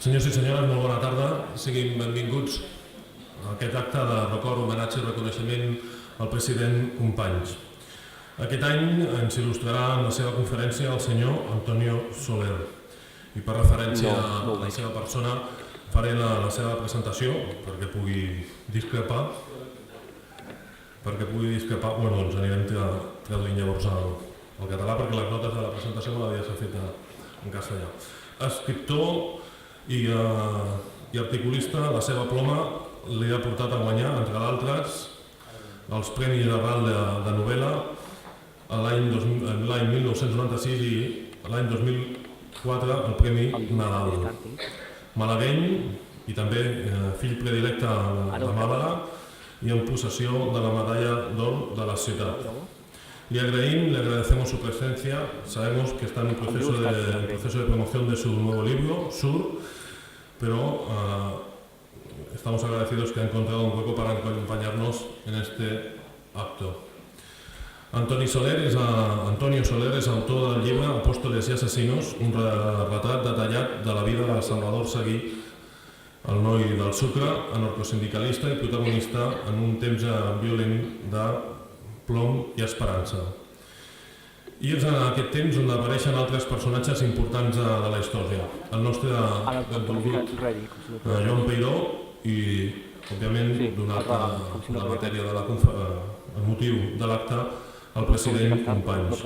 Senyors i senyores, molt bona tarda. Siguin benvinguts a aquest acte de record, homenatge i reconeixement al president Companys. Aquest any ens il·lustrarà en la seva conferència el senyor Antonio Soler. I per referència a la seva persona faré la seva presentació perquè pugui discrepar. Bueno, doncs anirem traduint llavors al català perquè les notes de la presentació me l'havia fet en castellà. Escriptor i articulista, la seva ploma li ha portat a guanyar, entre d'altres, els Premis Arral de novel·la l'any 1996 i l'any 2004 el Premi Nadal. Malagueny i també fill predilecte de Màlaga y en posesión de la medalla d'or de la ciudad. Le agradecemos su presencia, sabemos que está en un proceso de promoción de su nuevo libro, Sur, pero estamos agradecidos que ha encontrado un hueco para acompañarnos en este acto. Antonio Soler és autor del llibre Apòstoles i assassinos, un retrat detallat de la vida de Salvador Seguí, el noi del Sucre, anarcosindicalista i protagonista en un temps violent de plom i esperança. I és en aquest temps on apareixen altres personatges importants de la història. El nostre benvolgut Joan Peiró i, òbviament, donat la matèria el motiu de l'acte, el president Companys.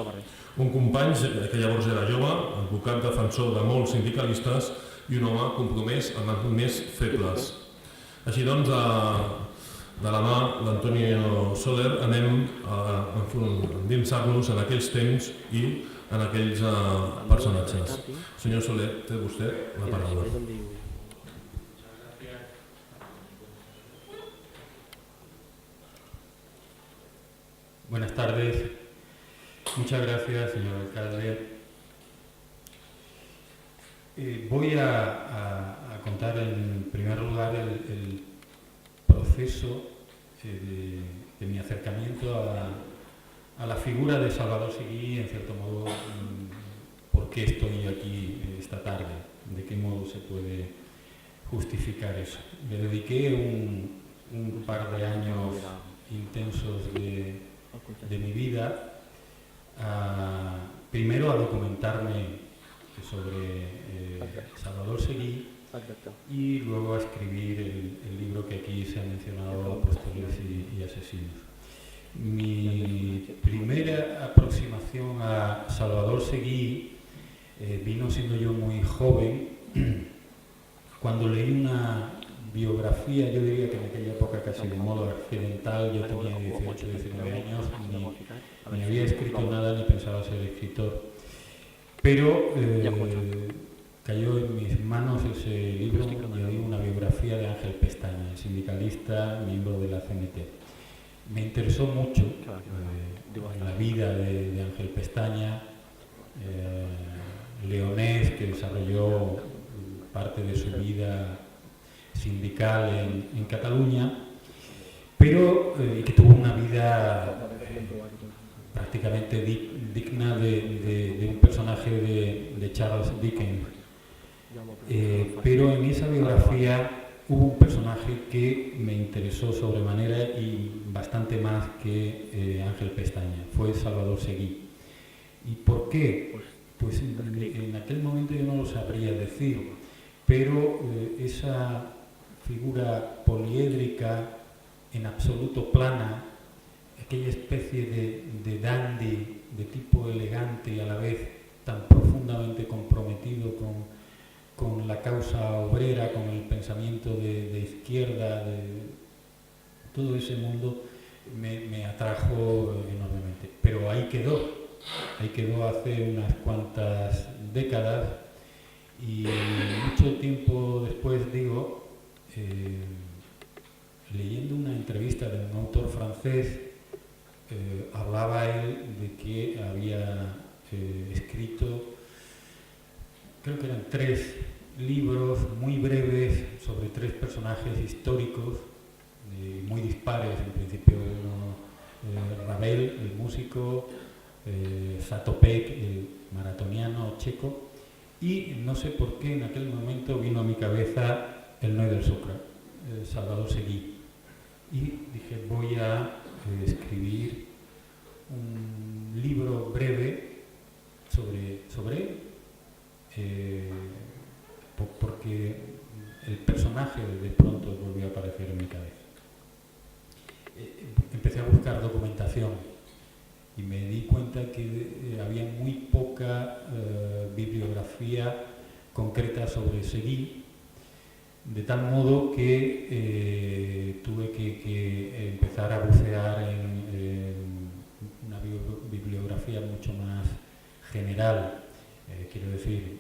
Un Companys que llavors era jove, advocat defensor de molts sindicalistes i un home compromès amb els més febles. Així doncs, de la mà d'Antonio Soler anem a endinsar-nos en aquells temps i en aquells personatges. Senyor Soler, té vostè la paraula. Buenas tardes. Muchas gracias, señor alcalde. Voy a contar en primer lugar el proceso de mi acercamiento a la figura de Salvador Seguí, en cierto modo, por qué estoy aquí esta tarde, de qué modo se puede justificar eso. Le dediqué un par de años intensos de mi vida, primero a documentarme sobre Salvador Seguí y luego a escribir el libro que aquí se ha mencionado, Apóstoles y asesinos. Mi primera aproximación a Salvador Seguí vino siendo yo muy joven, cuando leí una biografía, yo diría que en aquella época casi de modo accidental, yo tenía 18, 19 años, ni había escrito nada ni pensaba ser escritor, pero cayó en mis manos ese libro, una biografía de Ángel Pestaña, sindicalista, miembro de la CNT. Me interesó mucho la vida de Ángel Pestaña, leonés que desarrolló parte de su vida sindical en Cataluña, pero que tuvo una vida prácticamente digna de un personaje de Charles Dickens. Pero en esa biografía hubo un personaje que me interesó sobremanera y bastante más que Ángel Pestaña, fue Salvador Seguí. ¿Y por qué? Pues en aquel momento yo no lo sabría decir, pero esa figura poliédrica, en absoluto plana, aquella especie de dandy, de tipo elegante y a la vez tan profundamente comprometido con la causa obrera, con el pensamiento de izquierda, de todo ese mundo, me atrajo enormemente. Pero ahí quedó hace unas cuantas décadas y mucho tiempo después, digo, leyendo una entrevista de un autor francés, hablaba él de que había escrito, creo que eran 3 libros muy breves sobre 3 personajes históricos, muy dispares en principio. Ravel, el músico, Zatopek, el maratoniano checo, y no sé por qué en aquel momento vino a mi cabeza el Noé del Sucre, Salvador Seguí, y dije voy a escribir un libro breve sobre él, porque el personaje de pronto volvió a aparecer en mi cabeza. Empecé a buscar documentación y me di cuenta que había muy poca bibliografía concreta sobre Seguí, de tal modo que tuve que empezar a bucear en una bibliografía mucho más general, quiero decir,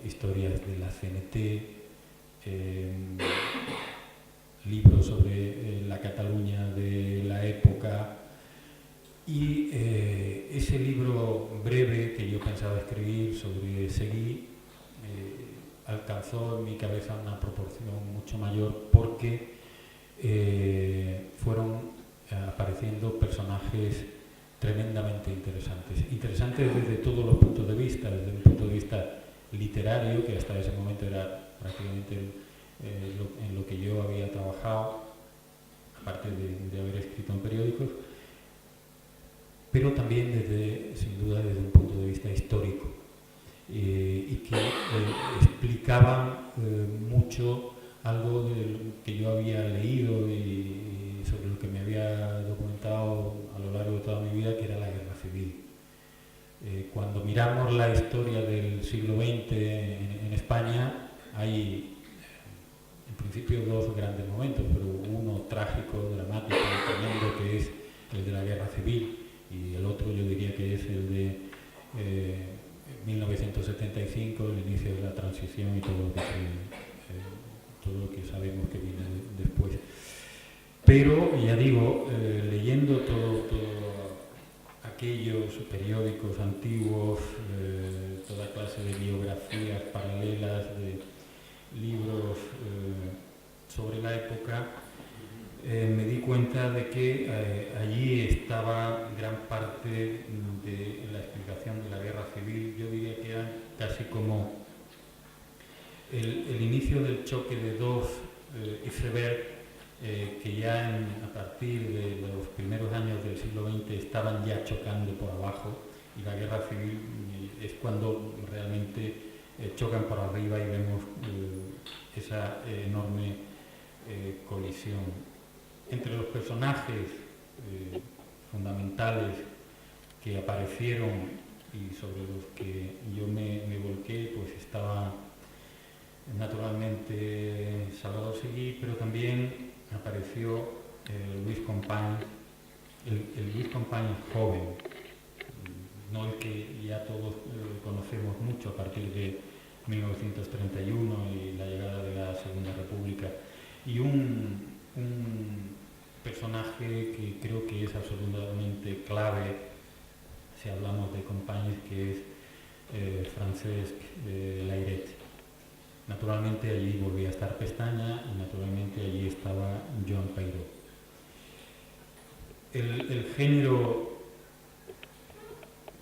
historias de la CNT, libros sobre la Cataluña de la época, y ese libro breve que yo pensaba escribir sobre Seguí alcanzó en mi cabeza una proporción mucho mayor porque fueron apareciendo personajes tremendamente interesantes desde todos los puntos de vista, desde un punto de vista literario, que hasta ese momento era prácticamente en lo que yo había trabajado, aparte de haber escrito en periódicos, pero también sin duda desde un punto de vista histórico, y que explicaban mucho algo de lo que yo había leído y sobre lo que me había documentado a lo largo de toda mi vida, que era la guerra civil. Cuando miramos la historia del siglo XX en España, hay en principio dos grandes momentos, pero uno trágico, dramático, tremendo, que es el de la guerra civil, y el otro yo diría que es el de 1975, el inicio de la transición y todo lo que sabemos que viene después. Pero, ya digo, leyendo todo aquellos periódicos antiguos, toda clase de biografías paralelas, de libros sobre la época, me di cuenta de que allí estaba gran parte de la explicación de la guerra civil. Yo diría que era casi como el inicio del choque de dos icebergs que ya a partir de los primeros años del siglo XX estaban ya chocando por abajo, y la guerra civil es cuando realmente chocan por arriba y vemos esa enorme colisión. Entre los personajes fundamentales que aparecieron y sobre los que yo me volqué, pues estaba naturalmente Salvador Seguí, pero también apareció Luis Companys, el Luis Companys joven, no el que ya todos conocemos mucho a partir de 1931 y la llegada de la Segunda República, y un personaje que creo que es absolutamente clave si hablamos de Companys, que es Francesc Layret. Naturalmente allí volvía a estar Pestaña y naturalmente allí estaba Joan Peiró. El género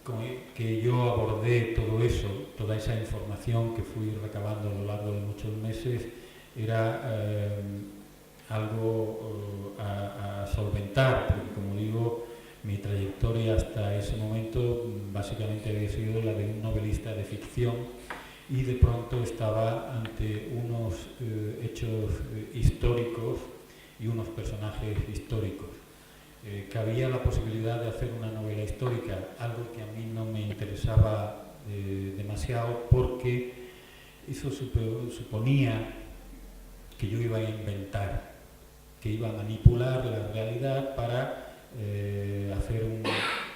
con el que yo abordé todo eso, toda esa información que fui recabando a lo largo de muchos meses, era algo a solventar, porque como digo, mi trayectoria hasta ese momento básicamente había sido la de un novelista de ficción, y de pronto estaba ante unos hechos históricos y unos personajes históricos. Cabía la posibilidad de hacer una novela histórica, algo que a mí no me interesaba demasiado, porque eso suponía que yo iba a inventar, que iba a manipular la realidad para hacer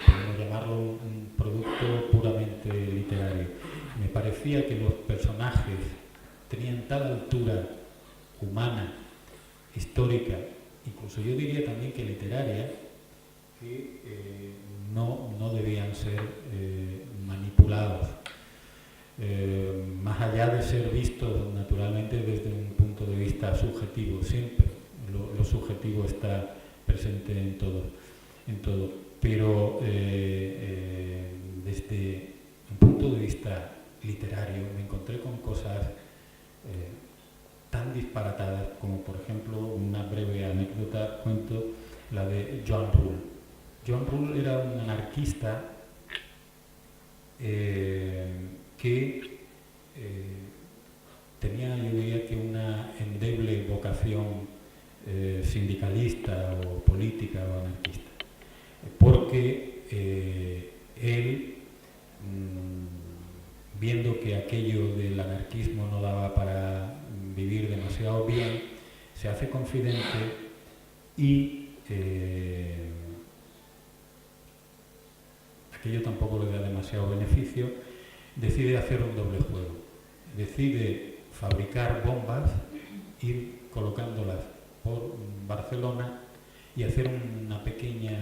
podemos llamarlo, un producto puramente literario. Me parecía que los personajes tenían tal altura humana, histórica, incluso yo diría también que literaria, que no debían ser manipulados, más allá de ser vistos naturalmente desde un punto de vista subjetivo. Siempre lo subjetivo está presente en todo, pero desde un punto de vista literario me encontré con cosas tan disparatadas como, por ejemplo, una breve anécdota, cuento la de Joan Rull. Joan Rull era un anarquista que tenía, yo diría que una endeble vocación sindicalista o política o anarquista, porque él, viendo que aquello del anarquismo no daba para vivir demasiado bien, se hace confidente y aquello tampoco le da demasiado beneficio, decide hacer un doble juego. Decide fabricar bombas, ir colocándolas por Barcelona y hacer una pequeña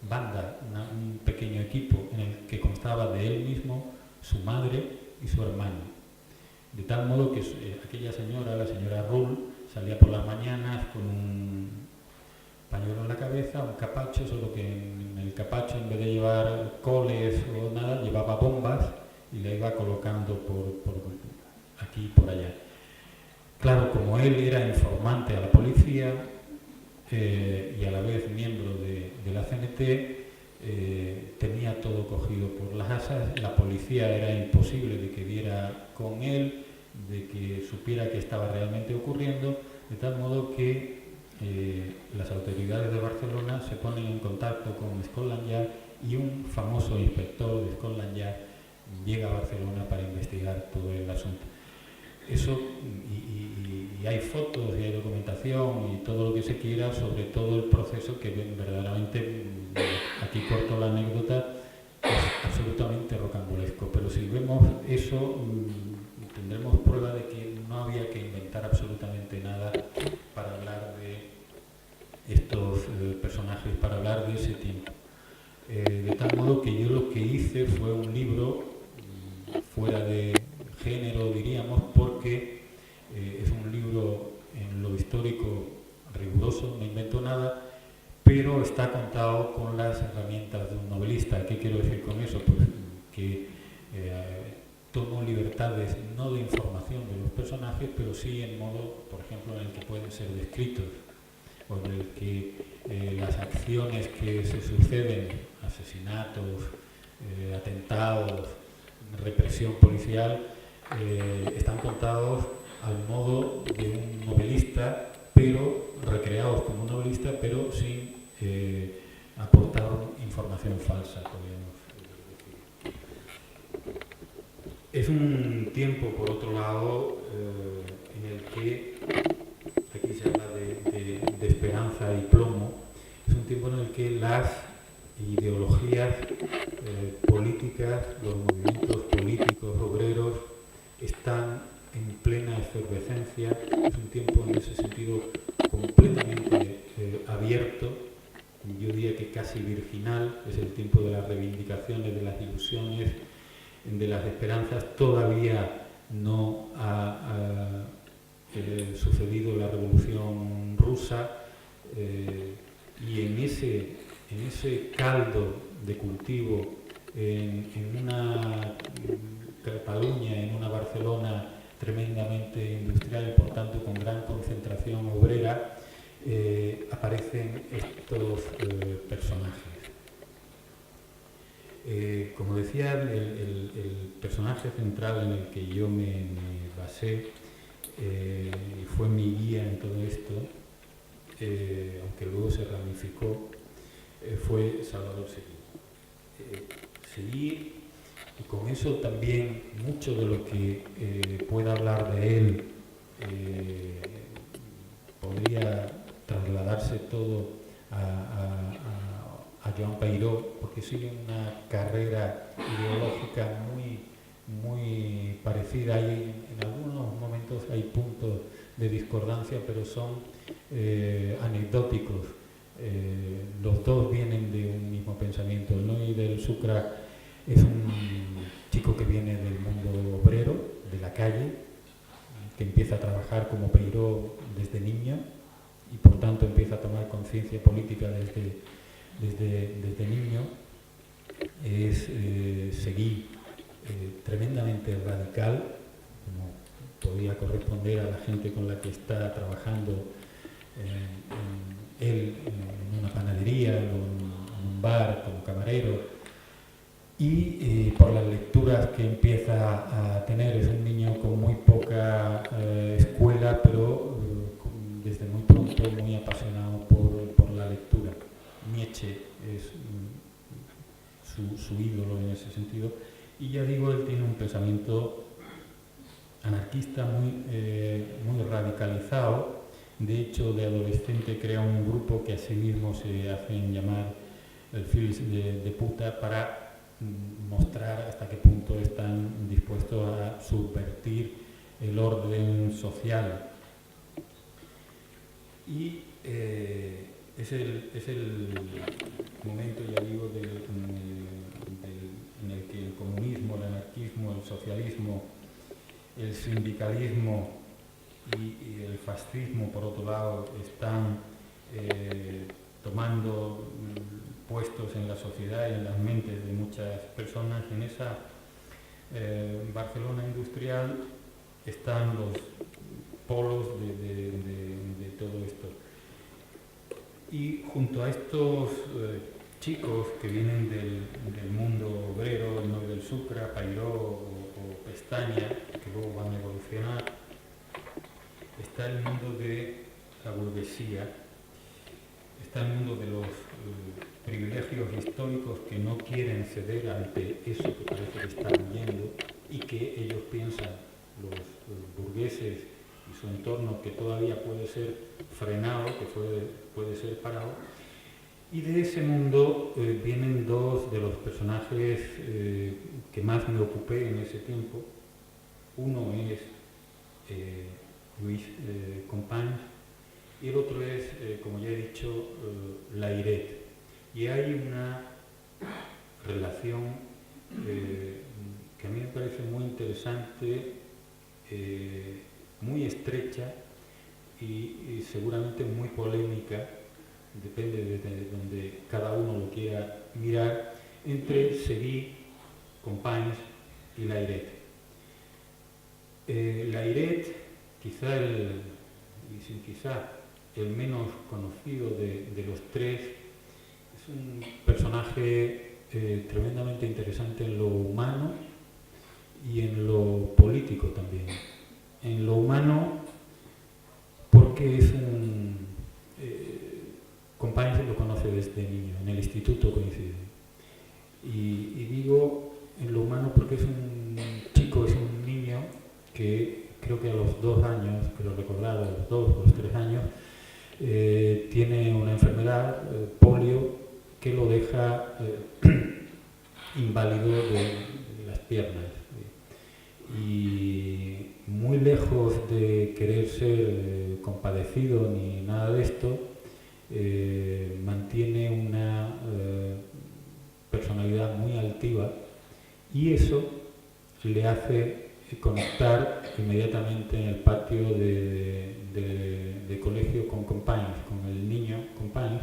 banda, un pequeño equipo en el que constaba de él mismo, su madre y su hermano. De tal modo que aquella señora, la señora Rull, salía por las mañanas con un pañuelo en la cabeza, un capacho, solo que en el capacho, en vez de llevar coles o nada, llevaba bombas y la iba colocando por aquí y por allá. Claro, como él era informante a la policía y a la vez miembro de la CNT, tenía todo cogido por las asas. La policía era imposible de que diera con él, de que supiera qué estaba realmente ocurriendo, de tal modo que las autoridades de Barcelona se ponen en contacto con Scotland Yard y un famoso inspector de Scotland Yard llega a Barcelona para investigar todo el asunto. Eso, y hay fotos y hay documentación y todo lo que se quiera sobre todo el proceso, que verdaderamente, aquí corto la anécdota, es absolutamente rocambolesco. Pero si vemos eso, tendremos prueba de que no había que inventar absolutamente nada para hablar de estos personajes, para hablar de ese tiempo. De tal modo que yo lo que hice fue un libro fuera de género, diríamos, porque es un libro en lo histórico riguroso, no invento nada, pero está contado con las herramientas de un novelista. ¿Qué quiero decir con eso? Pues que tomo libertades no de información de los personajes, pero sí en modo, por ejemplo, en el que pueden ser descritos, o en el que las acciones que se suceden, asesinatos, atentados, represión policial, están contados al modo de un novelista, pero recreados como un novelista, pero sin aportar información falsa, podríamos decir. Es un tiempo, por otro lado, en el que, aquí se habla de esperanza y plomo, es un tiempo en el que las ideologías políticas, los movimientos políticos, obreros, están en plena efervescencia. Es un tiempo en ese sentido completamente abierto, yo diría que casi virginal. Es el tiempo de las reivindicaciones, de las ilusiones, de las esperanzas. Todavía no ha sucedido la Revolución Rusa, y en ese caldo de cultivo, en una Cataluña, en una Barcelona tremendamente industrial y por tanto con gran concentración obrera, aparecen estos personajes. Como decía, el personaje central en el que yo me basé y fue mi guía en todo esto, aunque luego se ramificó, fue Salvador Seguí. Seguí, y con eso también mucho de lo que pueda hablar de él podría trasladarse todo a Joan Peiró, porque sigue una carrera ideológica muy parecida. En algunos momentos hay puntos de discordancia, pero son anecdóticos. Los dos vienen de un mismo pensamiento. Noy del Sucre es un chico que viene del mundo obrero, de la calle, que empieza a trabajar como Peiró desde niño y por tanto empieza a tomar conciencia política desde niño. Es Seguí, tremendamente radical, como podía corresponder a la gente con la que está trabajando él en una panadería o en un bar como camarero, y por las lecturas que empieza a tener. Es un niño con muy poca escuela, pero desde muy pronto muy apasionado por la lectura. Nietzsche es su ídolo en ese sentido, y ya digo, él tiene un pensamiento anarquista muy radicalizado. De hecho, de adolescente crea un grupo que a sí mismo se hacen llamar el Fils de Puta, para mostrar hasta qué punto están dispuestos a subvertir el orden social. Y es el momento, ya digo, en el que el comunismo, el anarquismo, el socialismo, el sindicalismo y el fascismo, por otro lado, están tomando puestos en la sociedad y en las mentes de muchas personas. En esa Barcelona industrial están los polos de todo esto. Y junto a estos chicos que vienen del mundo obrero, no del Sucre, Pairó o Pestaña, que luego van a evolucionar, está el mundo de la burguesía, está el mundo de los privilegios históricos que no quieren ceder ante eso que parece que están huyendo, y que ellos piensan, los burgueses y su entorno, que todavía puede ser frenado, que puede ser parado. Y de ese mundo vienen dos de los personajes que más me ocupé en ese tiempo. Uno es Luis Companys, y el otro es, como ya he dicho, Layret. Y hay una relación que a mí me parece muy interesante, muy estrecha y seguramente muy polémica, depende de donde cada uno lo quiera mirar, entre Seguí, Companys y Layret. Layret, quizá el menos conocido de los tres, es un personaje tremendamente interesante en lo humano y en lo político también. En lo humano, porque es Companys lo conoce desde niño, en el instituto coincide. Y digo en lo humano porque es un chico, es un niño que creo que a los 2 años, creo recordar, a los 2 o los 3 años, tiene una enfermedad, polio, que lo deja inválido de las piernas. Y muy lejos de querer ser compadecido ni nada de esto, mantiene una personalidad muy altiva, y eso le hace conectar inmediatamente en el patio de colegio con Companys, con el niño Companys,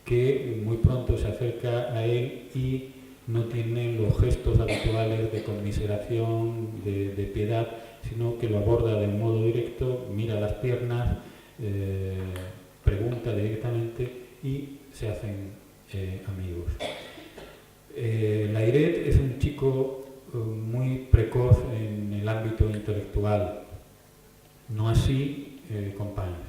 que muy pronto se acerca a él y no tiene los gestos habituales de conmiseración, de piedad, sino que lo aborda de modo directo, mira las piernas, pregunta directamente y se hacen amigos. Layret es un chico muy precoz en el ámbito intelectual, no así Companys.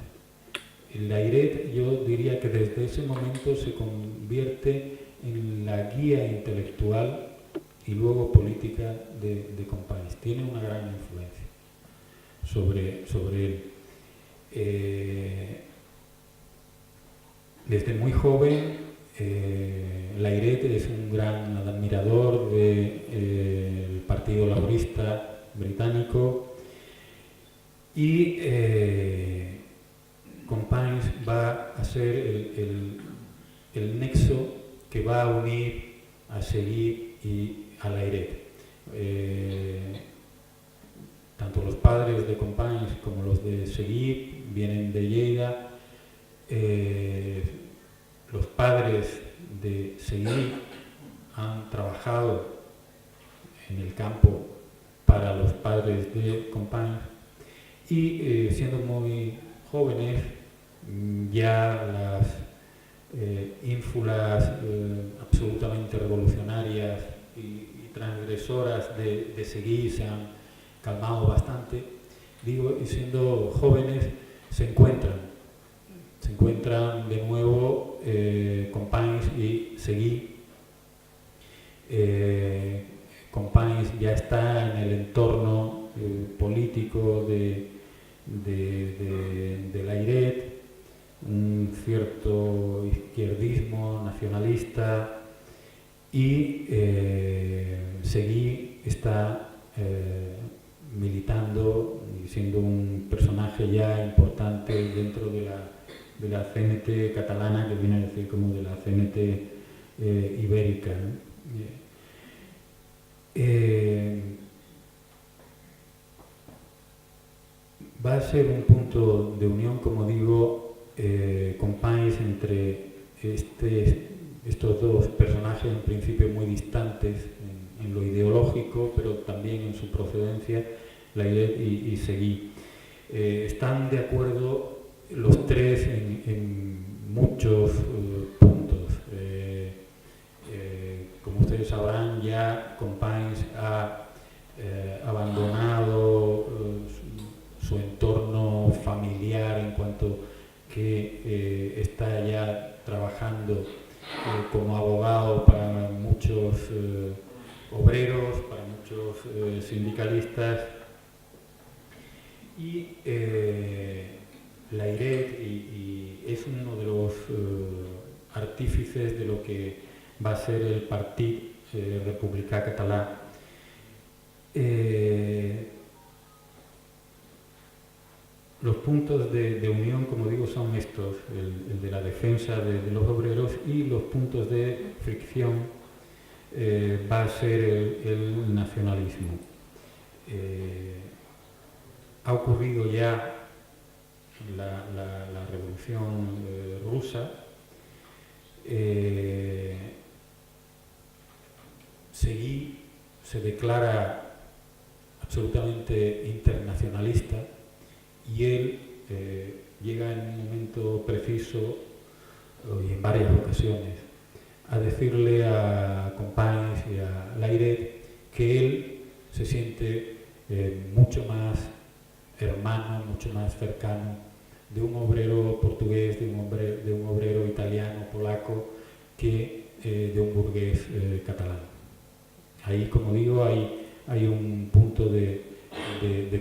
Layret, yo diría que desde ese momento se convierte en la guía intelectual y luego política de Companys. Tiene una gran influencia sobre él. Desde muy joven, Layret es un gran admirador del Partido Laborista británico, y Companys va a ser el nexo que va a unir a Seguí y a Layret. Tanto los padres de Companys como los de Seguí vienen de Lleida. Los padres de Seguí han trabajado en el campo para los padres de Companys, y siendo muy jóvenes, ya las ínfulas absolutamente revolucionarias y transgresoras de Seguí se han calmado bastante, digo, y siendo jóvenes se encuentran de nuevo Companys y Seguí. Companys ya está en el entorno político de Layret, un cierto izquierdismo nacionalista, y Seguí está militando y siendo un personaje ya importante dentro de la CNT catalana, que viene a decir como de la CNT ibérica, ¿no? Va a ser un punto de unión, como digo, Companys entre estos dos personajes en principio muy distantes en lo ideológico, pero también en su procedencia, Layret y Seguí. Están de acuerdo los tres en muchos puntos. Como ustedes sabrán, ya Companys ha abandonado su entorno familiar, en cuanto que está ya trabajando como abogado para muchos obreros, para muchos sindicalistas, y Layret y es uno de los artífices de lo que va a ser el Partit Republicà Català. Los puntos de unión, como digo, son estos, el de la defensa de los obreros, y los puntos de fricción va a ser el nacionalismo. Ha ocurrido ya la Revolución Rusa. Seguí se declara absolutamente internacionalista, y él llega en un momento preciso y en varias ocasiones a decirle a Companys y a Layret que él se siente mucho más hermano, mucho más cercano de un obrero portugués, de un obrero italiano, polaco, que de un burgués catalán. Ahí, como digo, hay un punto de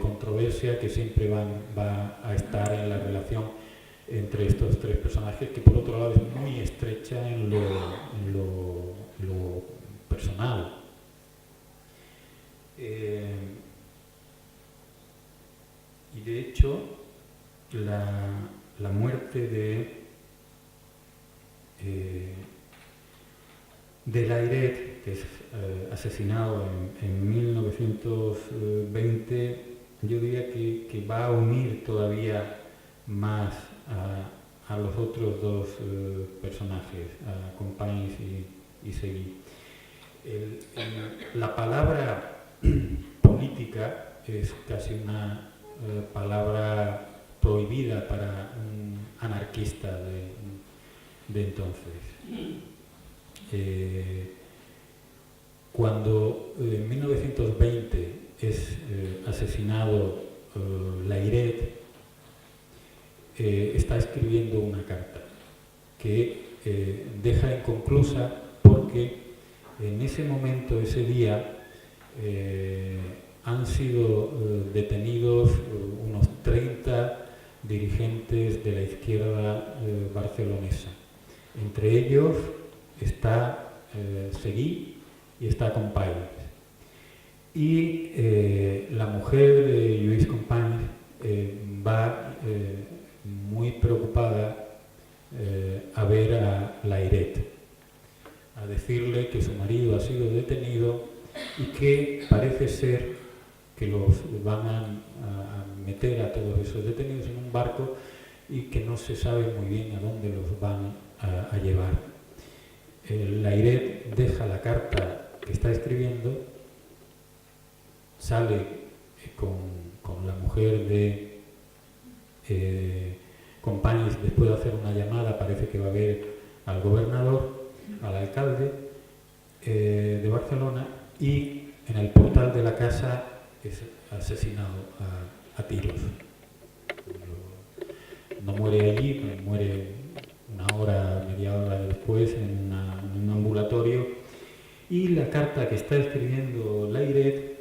controversia que siempre va a estar en la relación entre estos tres personajes, que por otro lado es muy estrecha en lo personal. Y de hecho, la muerte de Layret, que es asesinado en 1920, yo diría que va a unir todavía más a los otros dos personajes, a Companys y Seguí. La palabra política es casi una palabra prohibida para un anarquista de entonces. Cuando en 1920 es asesinado Layret, está escribiendo una carta que deja inconclusa, porque en ese momento, ese día, han sido detenidos unos 30 dirigentes de la izquierda barcelonesa. Entre ellos está Seguí y está Companys. Y la mujer de Lluís Companys va muy preocupada a ver a Layret, a decirle que su marido ha sido detenido y que parece ser que los van a meter a todos esos detenidos en un barco, y que no se sabe muy bien a dónde los van a llevar. Layret deja la carta que está escribiendo sale con la mujer de Companys después de hacer una llamada, parece que va a ver al gobernador, al alcalde de Barcelona, y en el portal de la casa es asesinado a tiros. No muere allí, muere una hora, media hora después en un ambulatorio. Y la carta que está escribiendo Layret,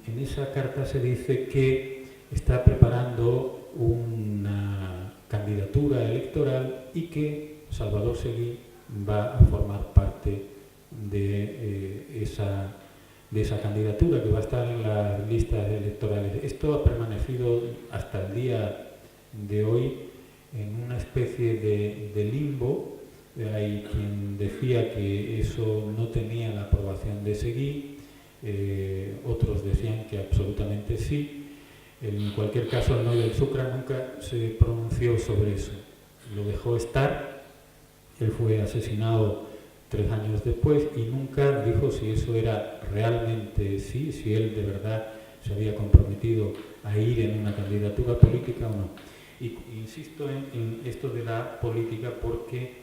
en esa carta se dice que está preparando una candidatura electoral y que Salvador Seguí va a formar parte de esa candidatura, que va a estar en las listas electorales. Esto ha permanecido hasta el día de hoy en una especie de limbo. Hay quien decía que eso no tenía la aprobación de Seguí, otros decían que absolutamente sí. En cualquier caso, el Noy del Sucre nunca se pronunció sobre eso, lo dejó estar. Él fue asesinado 3 años después y nunca dijo si eso era realmente sí, si él de verdad se había comprometido a ir en una candidatura política o no. Y insisto en esto de la política porque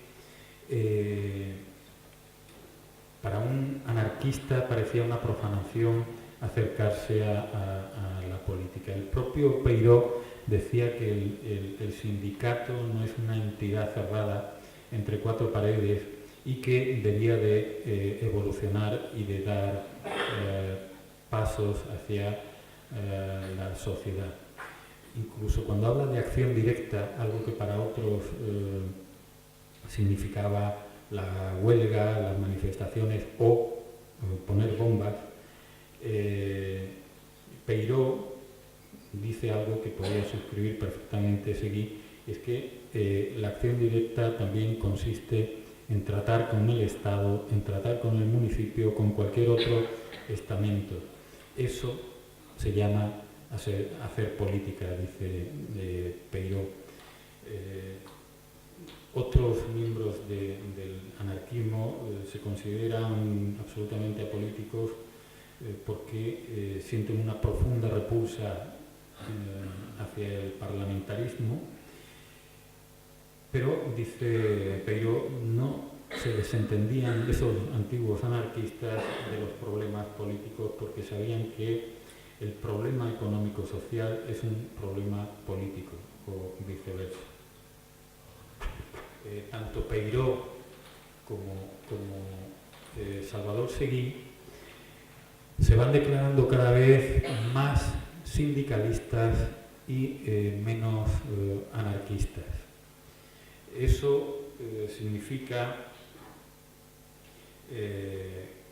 para un anarquista parecía una profanación acercarse a la política. El propio Peiró decía que el sindicato no es una entidad cerrada entre 4 paredes y que debía de evolucionar y de dar pasos hacia la sociedad. Incluso cuando habla de acción directa, algo que para otros significaba la huelga, las manifestaciones o poner bombas, Peiró dice algo que podría suscribir perfectamente Seguí, es que la acción directa también consiste en tratar con el Estado, en tratar con el municipio, con cualquier otro estamento. Eso se llama hacer política, dice Peiró. Otros miembros del anarquismo se consideran absolutamente apolíticos porque sienten una profunda repulsa hacia el parlamentarismo, pero, dice Peiró, no se desentendían esos antiguos anarquistas de los problemas políticos porque sabían que el problema económico-social es un problema político, o viceversa. Tanto Peiró como Salvador Seguí se van declarando cada vez más sindicalistas y menos anarquistas. Eso significa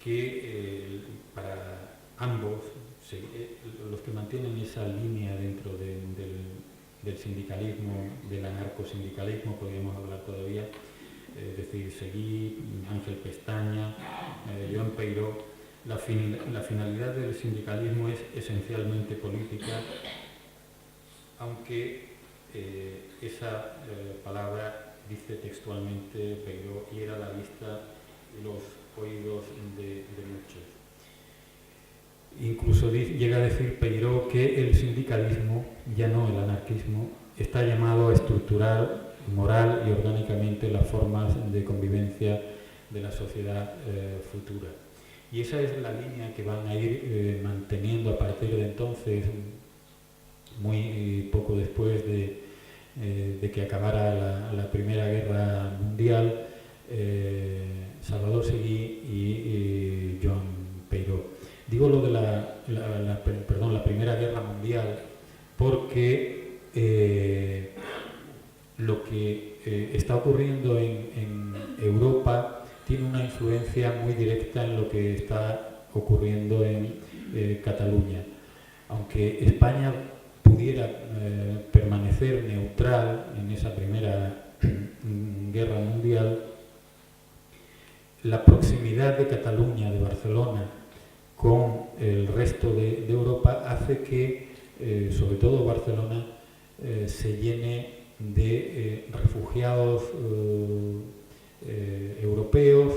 que para ambos, los que mantienen esa línea dentro del sindicalismo, del anarcosindicalismo, podríamos hablar todavía, es decir, Seguí, Ángel Pestaña, Joan Peiró, la finalidad del sindicalismo es esencialmente política, aunque esa palabra dice textualmente Peiró, hiera la vista y los oídos de muchos. Incluso llega a decir Peiró que el sindicalismo, ya no el anarquismo, está llamado a estructurar moral y orgánicamente las formas de convivencia de la sociedad futura. Y esa es la línea que van a ir manteniendo a partir de entonces, muy poco después de que acabara la Primera Guerra Mundial, Salvador Seguí y Joan Peiró. Digo lo de la Primera Guerra Mundial porque lo que está ocurriendo en Europa tiene una influencia muy directa en lo que está ocurriendo en Cataluña. Aunque España pudiera permanecer neutral en esa Primera Guerra Mundial, la proximidad de Cataluña, de Barcelona, con el resto de Europa hace que, sobre todo Barcelona, se llene de refugiados europeos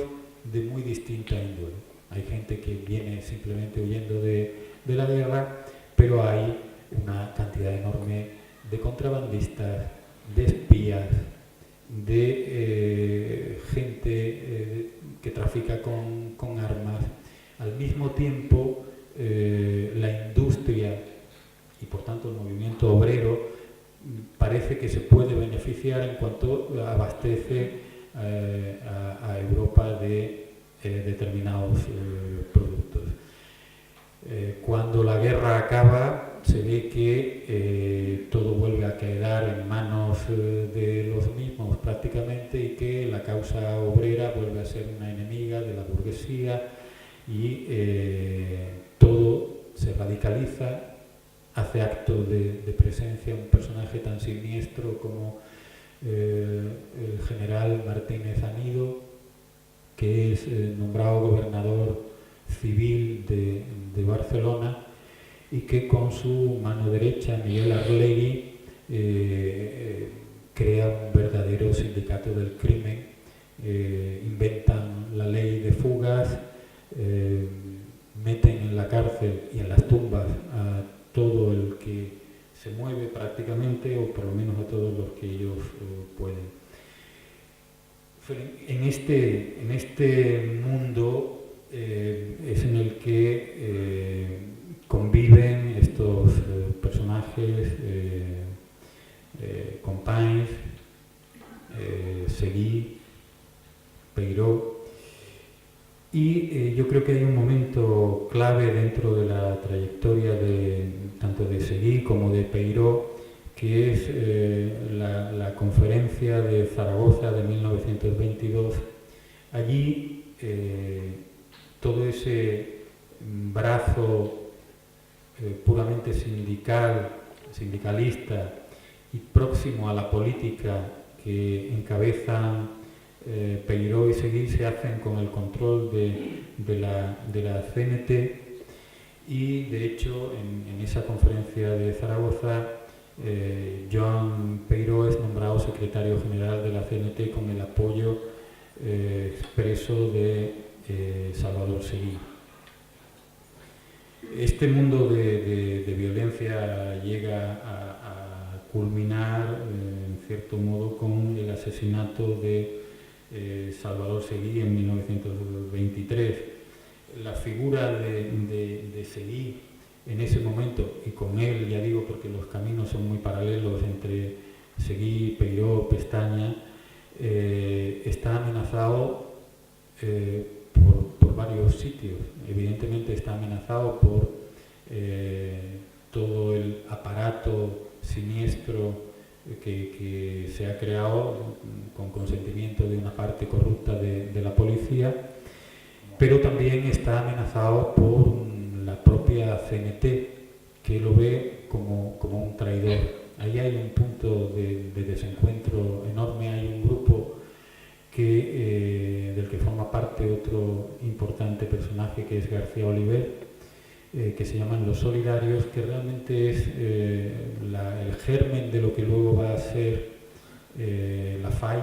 de muy distinta índole. Hay gente que viene simplemente huyendo de la guerra, pero hay una cantidad enorme de contrabandistas, de espías, de gente que trafica con armas. Al mismo tiempo, la industria y por tanto el movimiento obrero parece que se puede beneficiar en cuanto abastece a Europa de determinados productos. Cuando la guerra acaba, se ve que todo vuelve a quedar en manos de los mismos prácticamente, y que la causa obrera vuelve a ser una enemiga de la burguesía, y todo se radicaliza. Hace acto de presencia un personaje tan siniestro como el general Martínez Anido, que es nombrado gobernador civil de Barcelona, y que con su mano derecha, Miguel Arlegui, crea un verdadero sindicato del crimen. Inventan la ley de fugas, meten en la cárcel y en las tumbas a todo el que se mueve prácticamente, o por lo menos a todos los que ellos pueden. En este mundo es en el que conviven estos personajes, Companys, Seguí, Peiró. Y yo creo que hay un momento clave dentro de la trayectoria tanto de Seguí como de Peiró, que es la conferencia de Zaragoza de 1922. Allí todo ese brazo puramente sindicalista y próximo a la política que encabezan Peiró y Seguí se hacen con el control de la CNT, y de hecho en esa conferencia de Zaragoza Joan Peiró es nombrado secretario general de la CNT con el apoyo expreso de Salvador Seguí. Este mundo de violencia llega a culminar en cierto modo con el asesinato de Salvador Seguí en 1923. La figura de Seguí en ese momento, y con él, ya digo, porque los caminos son muy paralelos entre Seguí, Peiró, Pestaña, está amenazado por varios sitios. Evidentemente está amenazado por todo el aparato siniestro que se ha creado con consentimiento de una parte corrupta de la policía, pero también está amenazado por la propia CNT, que lo ve como un traidor. Ahí hay un punto de desencuentro enorme. Hay un grupo del que forma parte otro importante personaje, que es García Oliver, que se llaman los Solidarios, que realmente es el germen de lo que luego va a ser la FAI,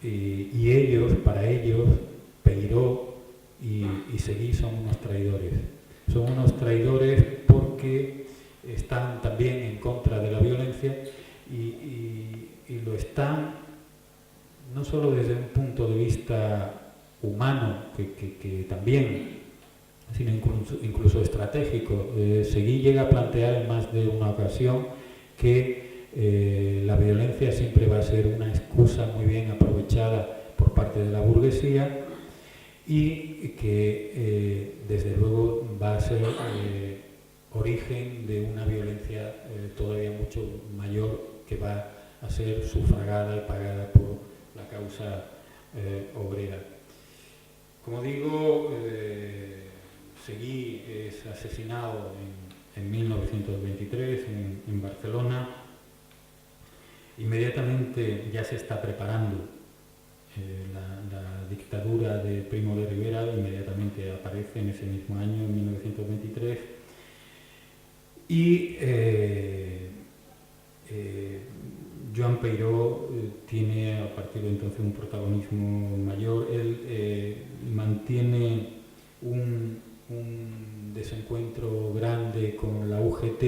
y ellos, para ellos, Peiró y Seguí son unos traidores. Son unos traidores porque están también en contra de la violencia, y lo están no solo desde un punto de vista humano, que también, sino incluso estratégico. Seguí llega a plantear en más de una ocasión que la violencia siempre va a ser una excusa muy bien aprovechada por parte de la burguesía, y que desde luego va a ser origen de una violencia todavía mucho mayor, que va a ser sufragada y pagada por la causa obrera. Como digo, Seguí es asesinado en 1923 en Barcelona. Inmediatamente ya se está preparando la dictadura de Primo de Rivera. Inmediatamente aparece en ese mismo año, en 1923, y Joan Peiró tiene a partir de entonces un protagonismo mayor. Él mantiene un desencuentro grande con la UGT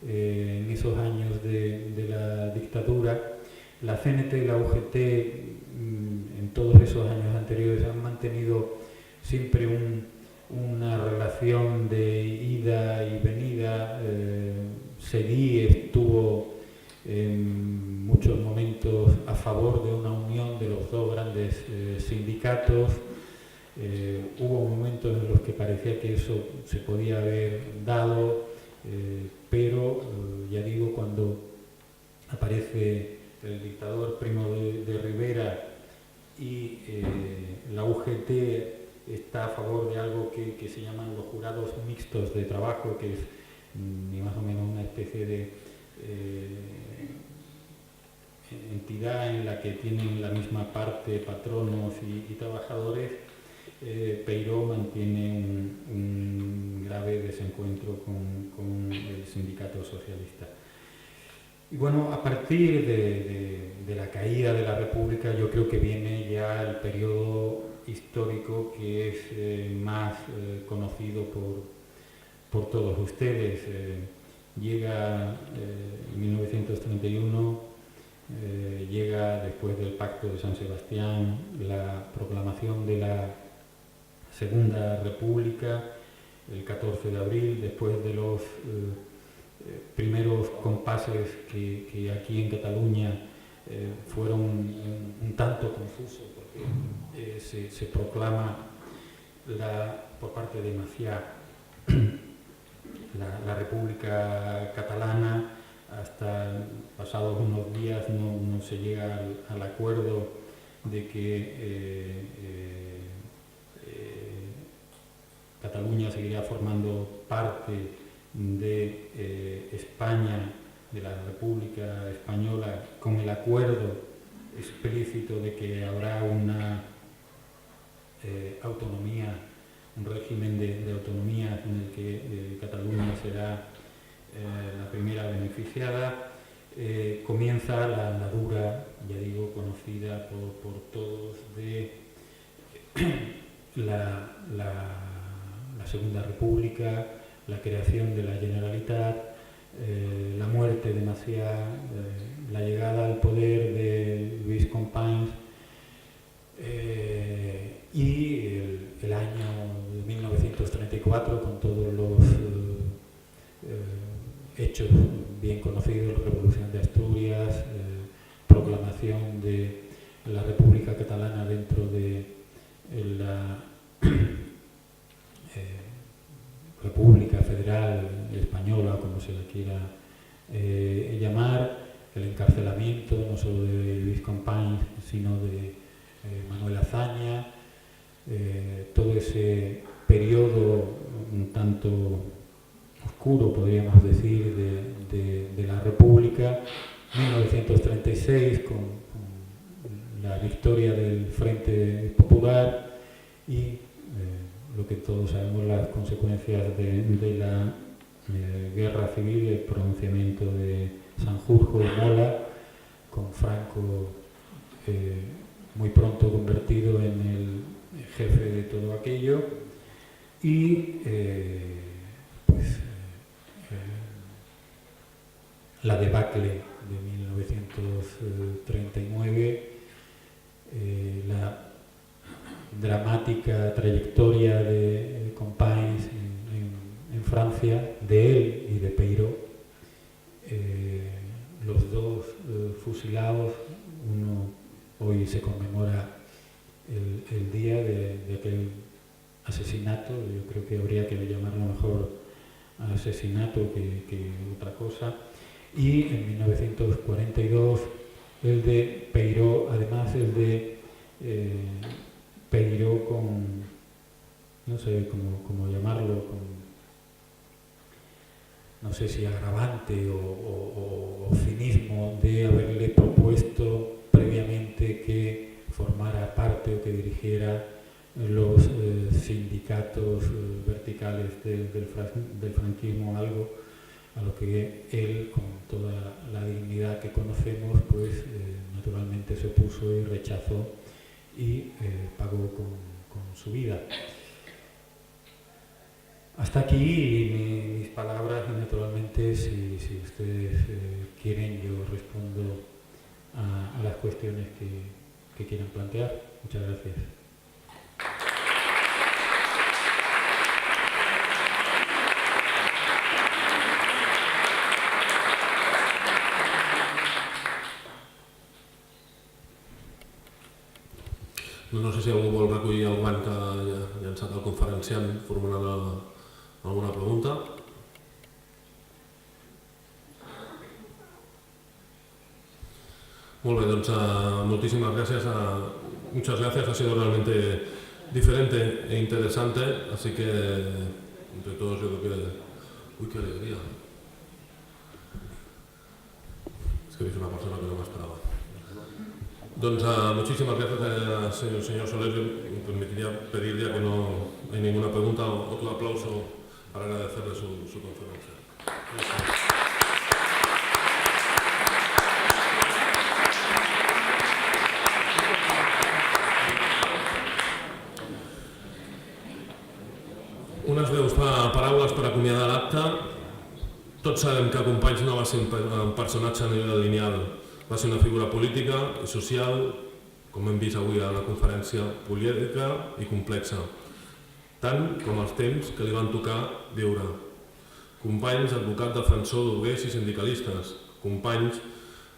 en esos años de la dictadura. La CNT y la UGT en todos esos años anteriores han mantenido siempre una relación de ida y venida. Seguí estuvo en muchos momentos a favor de una unión de los dos grandes sindicatos. Hubo momentos en los que parecía que eso se podía haber dado, pero ya digo, cuando aparece el dictador Primo de Rivera y la UGT está a favor de algo que se llaman los jurados mixtos de trabajo, que es ni más o menos una especie de entidad en la que tienen la misma parte patronos y trabajadores. Peiró mantiene un grave desencuentro con el sindicato socialista. Y bueno, a partir de la caída de la República, yo creo que viene ya el periodo histórico que es más conocido por todos ustedes. Llega en 1931, llega después del Pacto de San Sebastián la proclamación de la Segunda República, el 14 de abril, después de los primeros compases que aquí en Cataluña fueron un tanto confusos, porque se proclama por parte de Macià la República Catalana. Hasta pasados unos días no se llega al acuerdo de que Cataluña seguiría formando parte de España, de la República Española, con el acuerdo explícito de que habrá una autonomía, un régimen de autonomía en el que Cataluña será la primera beneficiada. Comienza la andadura, ya digo, conocida por todos, de la Segunda República, la creación de la Generalitat, la muerte de Macià, la llegada al poder de Lluís Companys y el año 1934, con todos los hechos bien conocidos, la Revolución de Asturias, proclamación de la República Catalana dentro de la República Federal Española, como se la quiera llamar, el encarcelamiento no solo de Lluís Companys, sino de Manuel Azaña, todo ese periodo un tanto oscuro, podríamos decir, de la República. 1936, con la victoria del Frente Popular y lo que todos sabemos, las consecuencias de la guerra civil, el pronunciamiento de Sanjurjo y Mola, con Franco muy pronto convertido en el jefe de todo aquello, y la debacle de 1939, la dramática trayectoria de Companys en Francia, de él y de Peiró, los dos fusilados. Uno, hoy se conmemora el día de aquel asesinato. Yo creo que habría que llamarlo mejor asesinato que otra cosa. Y en 1942 el de Peiró, además el de Peiró con, no sé cómo llamarlo, con, no sé si agravante o cinismo, de haberle propuesto previamente que formara parte o que dirigiera los sindicatos verticales del franquismo, algo a lo que él, con toda la dignidad que conocemos, pues naturalmente se opuso y rechazó y pagó con su vida. Hasta aquí mis palabras y naturalmente si ustedes quieren yo respondo a las cuestiones que quieran plantear. Muchas gracias. No sé si algú vol recollir el guant que ha llançat el conferenciant formulant alguna pregunta. Molt bé, doncs muchísimas gracias. Muchas gracias, ha sido realmente diferente e interesante, así que entre todos yo creo que... ¡Uy, qué alegría! Es que es una persona que no me esperaba. Doncs muchísimas gracias, señor Soler. Me permitiría pedirle que no hay ninguna pregunta, otro aplauso para agradecerle su conferencia. Gracias. Unes breus paraules per acomiadar l'acte. Tots sabem que Companys no va ser un personatge a nivell lineal, va ser una figura política i social, com hem vist avui a la conferència, polièdrica i complexa, tant com els temps que li van tocar viure. Companys, advocat defensor d'obrers i sindicalistes. Companys,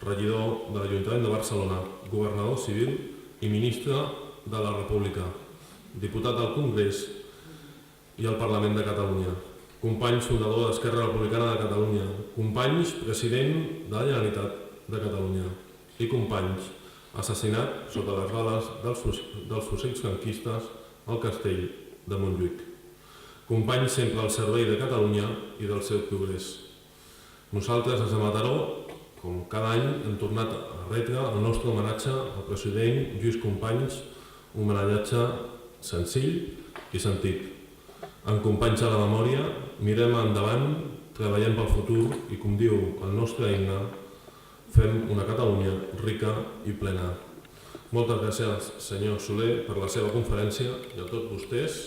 regidor de l'Ajuntament de Barcelona, governador civil i ministre de la República, diputat al Congrés i al Parlament de Catalunya. Companys, fundador d'Esquerra Republicana de Catalunya. Companys, president de la Generalitat de Catalunya. I companys, assassinat sota les bales dels fusells franquistes al castell de Montjuïc. Companys sempre al servei de Catalunya i del seu progrés. Nosaltres, des de Mataró, com cada any, hem tornat a retre el nostre homenatge al president Lluís Companys, un homenatge senzill i sentit. En Companys a la memòria, mirem endavant, treballem pel futur i, com diu el nostre himne, fem una Catalunya rica i plena. Moltes gràcies, senyor Soler, per la seva conferència i a tots vostès,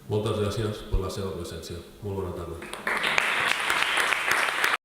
moltes gràcies per la seva presència. Molt bona tarda.